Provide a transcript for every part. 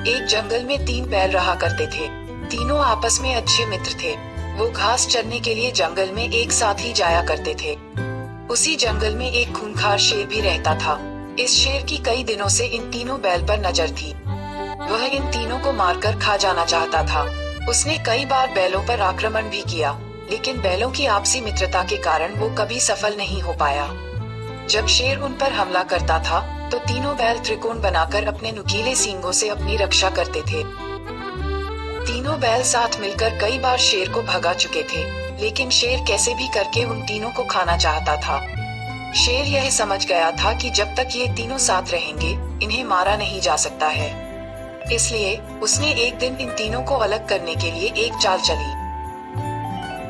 एक जंगल में 3 बैल रहा करते थे। तीनों आपस में अच्छे मित्र थे। वो घास चरने के लिए जंगल में एक साथ ही जाया करते थे। उसी जंगल में एक खूंखार शेर भी रहता था। इस शेर की कई दिनों से इन तीनों बैल पर नजर थी। वह इन तीनों को मारकर खा जाना चाहता था। उसने कई बार बैलों पर आक्रमण भी किया, लेकिन बैलों की आपसी मित्रता के कारण वो कभी सफल नहीं हो पाया। जब शेर उन पर हमला करता था, तो तीनों बैल त्रिकोण बनाकर अपने नुकीले सींगों से अपनी रक्षा करते थे। तीनों बैल साथ मिलकर कई बार शेर को भगा चुके थे, लेकिन शेर कैसे भी करके उन तीनों को खाना चाहता था। शेर यह समझ गया था कि जब तक ये तीनों साथ रहेंगे, इन्हें मारा नहीं जा सकता है। इसलिए उसने एक दिन इन तीनों को अलग करने के लिए एक चाल चली।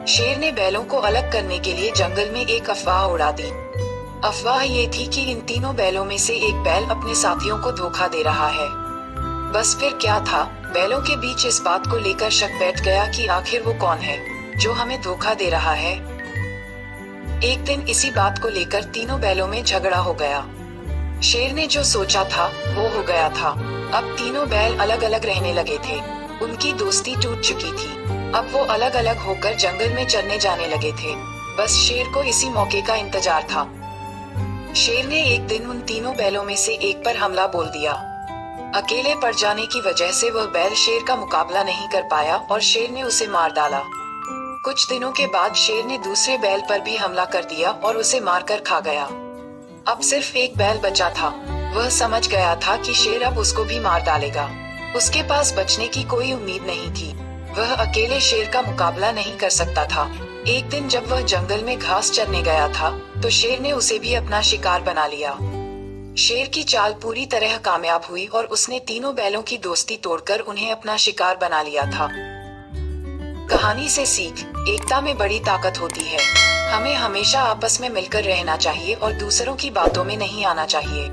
शेर ने बैलों को अलग करने के लिए जंगल में एक अफवाह उड़ा दी। अफवाह ये थी कि इन तीनों बैलों में से एक बैल अपने साथियों को धोखा दे रहा है। बस फिर क्या था, बैलों के बीच इस बात को लेकर शक बैठ गया कि आखिर वो कौन है जो हमें धोखा दे रहा है। एक दिन इसी बात को लेकर तीनों बैलों में झगड़ा हो गया। शेर ने जो सोचा था वो हो गया था। अब तीनों बैल अलग अलग रहने लगे थे। उनकी दोस्ती टूट चुकी थी। अब वो अलग अलग होकर जंगल में चरने जाने लगे थे। बस शेर को इसी मौके का इंतजार था। शेर ने एक दिन उन तीनों बैलों में से एक पर हमला बोल दिया। अकेले पड़ जाने की वजह से वह बैल शेर का मुकाबला नहीं कर पाया और शेर ने उसे मार डाला। कुछ दिनों के बाद शेर ने दूसरे बैल पर भी हमला कर दिया और उसे मारकर खा गया। अब सिर्फ एक बैल बचा था। वह समझ गया था कि शेर अब उसको भी मार डालेगा। उसके पास बचने की कोई उम्मीद नहीं थी। वह अकेले शेर का मुकाबला नहीं कर सकता था। एक दिन जब वह जंगल में घास चरने गया था, तो शेर ने उसे भी अपना शिकार बना लिया। शेर की चाल पूरी तरह कामयाब हुई और उसने तीनों बैलों की दोस्ती तोड़कर उन्हें अपना शिकार बना लिया था। कहानी से सीख, एकता में बड़ी ताकत होती है। हमें हमेशा आपस में मिलकर रहना चाहिए और दूसरों की बातों में नहीं आना चाहिए।